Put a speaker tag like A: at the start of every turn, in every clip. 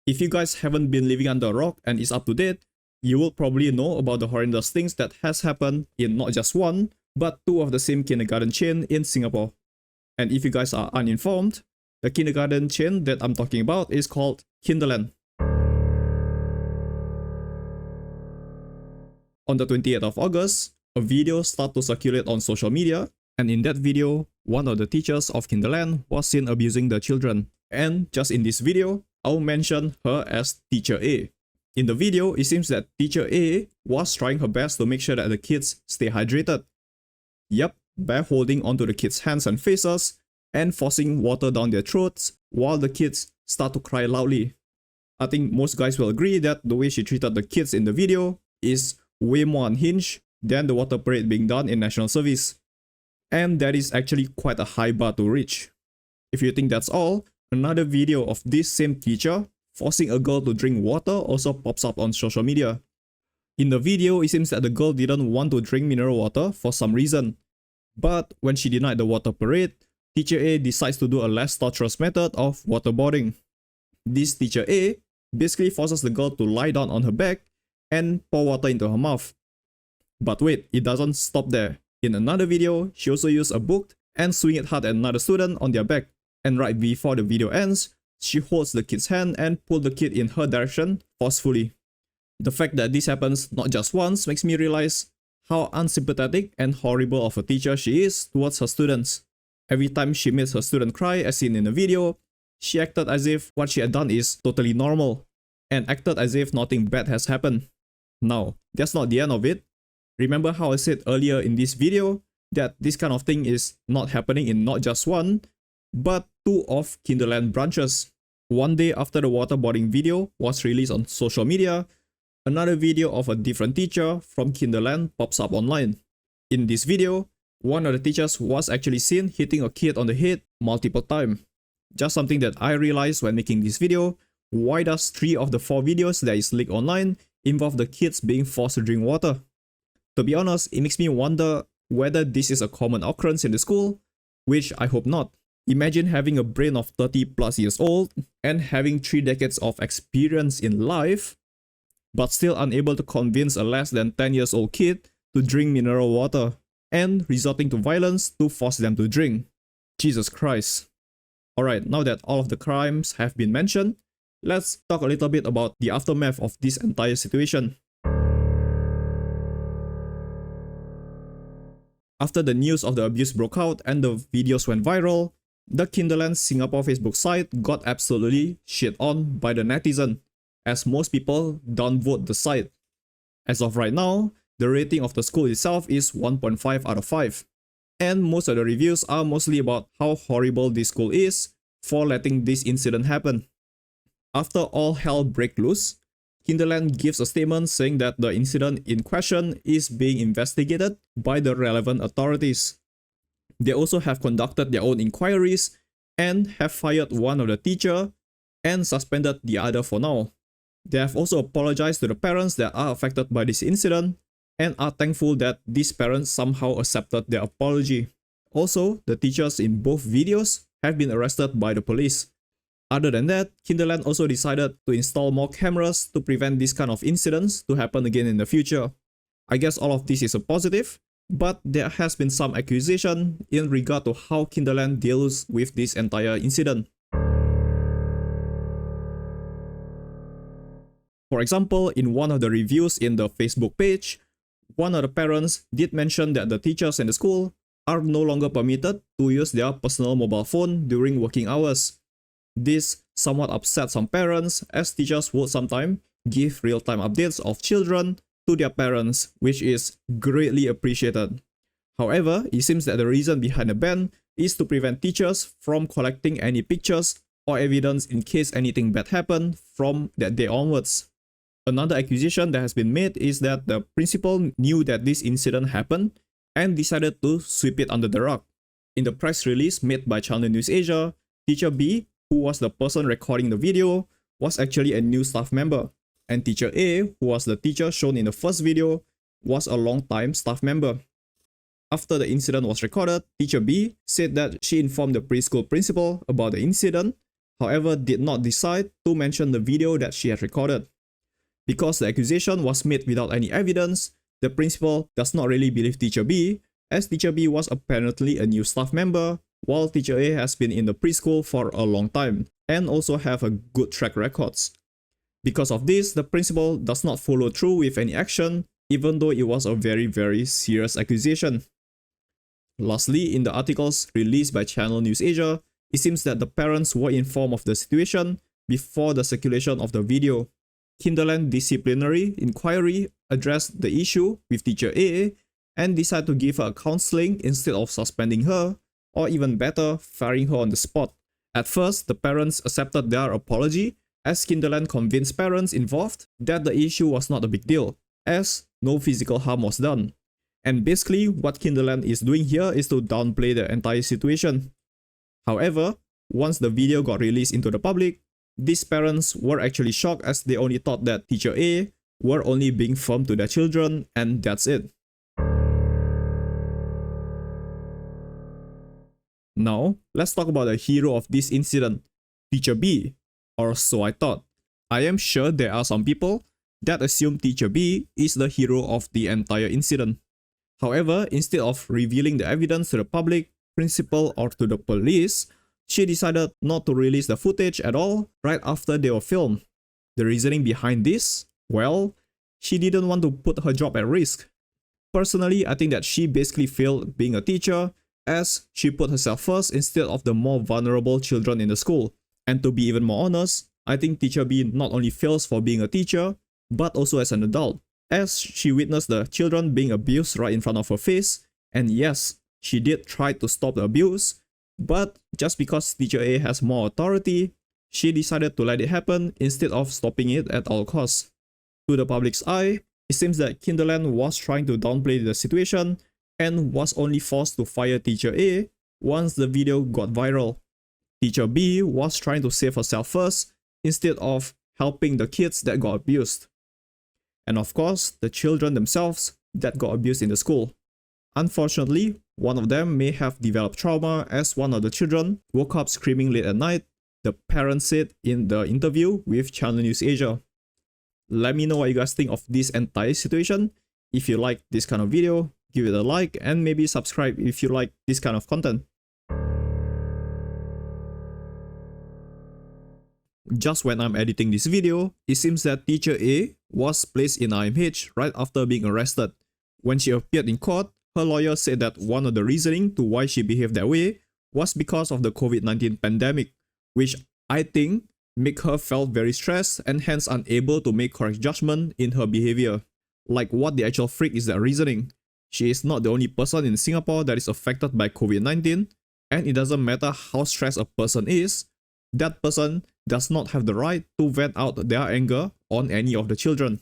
A: If you guys haven't been living under a rock and is up to date, you will probably know about the horrendous things that has happened in not just one, but two of the same kindergarten chain in Singapore. And if you guys are uninformed, the kindergarten chain that I'm talking about is called Kinderland. On the 28th of August, a video started to circulate on social media, and in that video, one of the teachers of Kinderland was seen abusing the children. And just in this video, I'll mention her as Teacher A. In the video, it seems that Teacher A was trying her best to make sure that the kids stay hydrated. Yep, by holding onto the kids' hands and faces and forcing water down their throats while the kids start to cry loudly. I think most guys will agree that the way she treated the kids in the video is way more unhinged than the water parade being done in national service. And that is actually quite a high bar to reach. If you think that's all, another video of this same teacher forcing a girl to drink water also pops up on social media. In the video, it seems that the girl didn't want to drink mineral water for some reason. But when she denied the water parade, Teacher A decides to do a less torturous method of waterboarding. This Teacher A basically forces the girl to lie down on her back and pour water into her mouth. But wait, it doesn't stop there. In another video, she also used a book and swing it hard at another student on their back. And right before the video ends, she holds the kid's hand and pulls the kid in her direction forcefully. The fact that this happens not just once makes me realize how unsympathetic and horrible of a teacher she is towards her students. Every time she makes her student cry as seen in the video, she acted as if what she had done is totally normal, and acted as if nothing bad has happened. Now, that's not the end of it. Remember how I said earlier in this video that this kind of thing is not happening in not just one, but two of Kinderland branches. One day after the waterboarding video was released on social media, another video of a different teacher from Kinderland pops up online. In this video, one of the teachers was actually seen hitting a kid on the head multiple times. Just something that I realized when making this video, why does 3 of the 4 videos that is leaked online involve the kids being forced to drink water? To be honest, it makes me wonder whether this is a common occurrence in the school, which I hope not. Imagine having a brain of 30 plus years old and having 3 decades of experience in life, but still unable to convince a less than 10 years old kid to drink mineral water, and resorting to violence to force them to drink. Jesus Christ. Alright, now that all of the crimes have been mentioned, let's talk a little bit about the aftermath of this entire situation. After the news of the abuse broke out and the videos went viral, the Kinderland Singapore Facebook site got absolutely shit on by the netizen, as most people downvote the site. As of right now, the rating of the school itself is 1.5 out of 5. And most of the reviews are mostly about how horrible this school is for letting this incident happen. After all hell break loose, Kinderland gives a statement saying that the incident in question is being investigated by the relevant authorities. They also have conducted their own inquiries and have fired one of the teacher and suspended the other for now. They have also apologized to the parents that are affected by this incident and are thankful that these parents somehow accepted their apology. Also, the teachers in both videos have been arrested by the police. Other than that, Kinderland also decided to install more cameras to prevent this kind of incidents to happen again in the future. I guess all of this is a positive, but there has been some accusation in regard to how Kinderland deals with this entire incident. For example, in one of the reviews in the Facebook page, one of the parents did mention that the teachers in the school are no longer permitted to use their personal mobile phone during working hours. This somewhat upset some parents, as teachers would sometimes give real-time updates of children to their parents, which is greatly appreciated. However, it seems that the reason behind the ban is to prevent teachers from collecting any pictures or evidence in case anything bad happened from that day onwards. Another accusation that has been made is that the principal knew that this incident happened and decided to sweep it under the rug. In the press release made by Channel News Asia, Teacher B, who was the person recording the video, was actually a new staff member, and Teacher A, who was the teacher shown in the first video, was a long-time staff member. After the incident was recorded, Teacher B said that she informed the preschool principal about the incident however did not decide to mention the video that she had recorded. Because the accusation was made without any evidence, the principal does not really believe Teacher B, as Teacher B was apparently a new staff member, while Teacher A has been in the preschool for a long time and also have a good track records. Because of this, the principal does not follow through with any action, even though it was a very serious accusation. Lastly, in the articles released by Channel News Asia, it seems that the parents were informed of the situation before the circulation of the video. Kinderland Disciplinary Inquiry addressed the issue with Teacher A and decided to give her counseling instead of suspending her, or even better, firing her on the spot. At first, the parents accepted their apology, as Kinderland convinced parents involved that the issue was not a big deal, as no physical harm was done. And basically, what Kinderland is doing here is to downplay the entire situation. However, once the video got released into the public, these parents were actually shocked, as they only thought that Teacher A were only being firm to their children and that's it. Now, let's talk about the hero of this incident, Teacher B, or so I thought. I am sure there are some people that assume Teacher B is the hero of the entire incident. However, instead of revealing the evidence to the public, principal, or to the police, she decided not to release the footage at all right after they were filmed. The reasoning behind this? Well, she didn't want to put her job at risk. Personally, I think that she basically failed being a teacher, as she put herself first instead of the more vulnerable children in the school. And to be even more honest, I think Teacher B not only fails for being a teacher, but also as an adult, as she witnessed the children being abused right in front of her face, and yes, she did try to stop the abuse, but just because Teacher A has more authority, she decided to let it happen instead of stopping it at all costs. To the public's eye, it seems that Kinderland was trying to downplay the situation and was only forced to fire Teacher A once the video got viral. Teacher B was trying to save herself first instead of helping the kids that got abused. And of course, the children themselves that got abused in the school. Unfortunately, one of them may have developed trauma, as one of the children woke up screaming late at night, the parent said in the interview with Channel News Asia. Let me know what you guys think of this entire situation. If you like this kind of video, give it a like and maybe subscribe if you like this kind of content. Just when I'm editing this video, it seems that Teacher A was placed in IMH right after being arrested. When she appeared in court, her lawyer said that one of the reasoning to why she behaved that way was because of the COVID-19 pandemic, which I think make her felt very stressed and hence unable to make correct judgment in her behavior. Like, what the actual freak is that reasoning? She is not the only person in Singapore that is affected by COVID-19, and it doesn't matter how stressed a person is, that person does not have the right to vent out their anger on any of the children.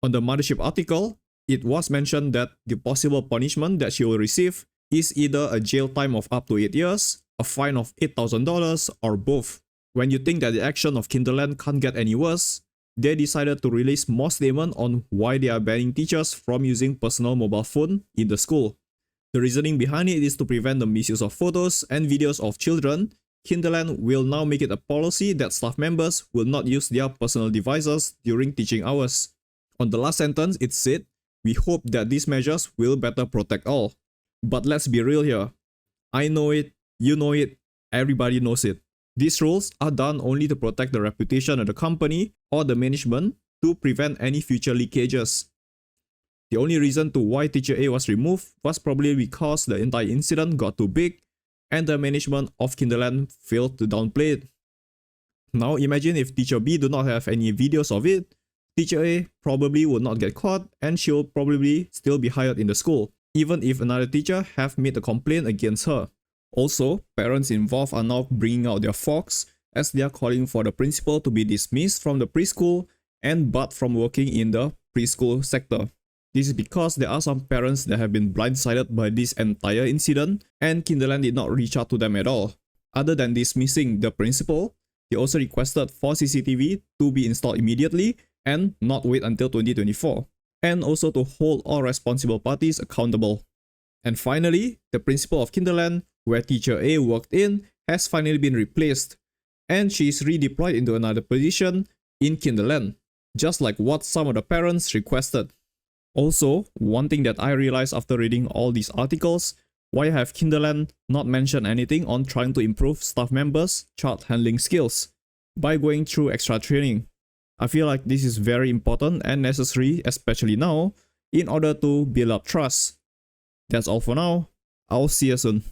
A: On the Mothership article, it was mentioned that the possible punishment that she will receive is either a jail time of up to 8 years, a fine of $8,000, or both. When you think that the action of Kinderland can't get any worse, they decided to release more statement on why they are banning teachers from using personal mobile phone in the school. The reasoning behind it is to prevent the misuse of photos and videos of children. Kinderland will now make it a policy that staff members will not use their personal devices during teaching hours. On the last sentence, it said, "We hope that these measures will better protect all." But let's be real here. I know it, you know it, everybody knows it. These rules are done only to protect the reputation of the company or the management to prevent any future leakages. The only reason to why Teacher A was removed was probably because the entire incident got too big and the management of Kinderland failed to downplay it. Now imagine if Teacher B do not have any videos of it, Teacher A probably would not get caught and she will probably still be hired in the school, even if another teacher have made a complaint against her. Also, parents involved are now bringing out their forks as they are calling for the principal to be dismissed from the preschool and barred from working in the preschool sector. This is because there are some parents that have been blindsided by this entire incident and Kinderland did not reach out to them at all. Other than dismissing the principal, they also requested for CCTV to be installed immediately and not wait until 2024, and also to hold all responsible parties accountable. And finally, the principal of Kinderland, where Teacher A worked in, has finally been replaced. and she is redeployed into another position in Kinderland, just like what some of the parents requested. Also, one thing that I realized after reading all these articles, why have Kinderland not mentioned anything on trying to improve staff members' child handling skills by going through extra training? I feel like this is very important and necessary, especially now, in order to build up trust. That's all for now. I'll see you soon.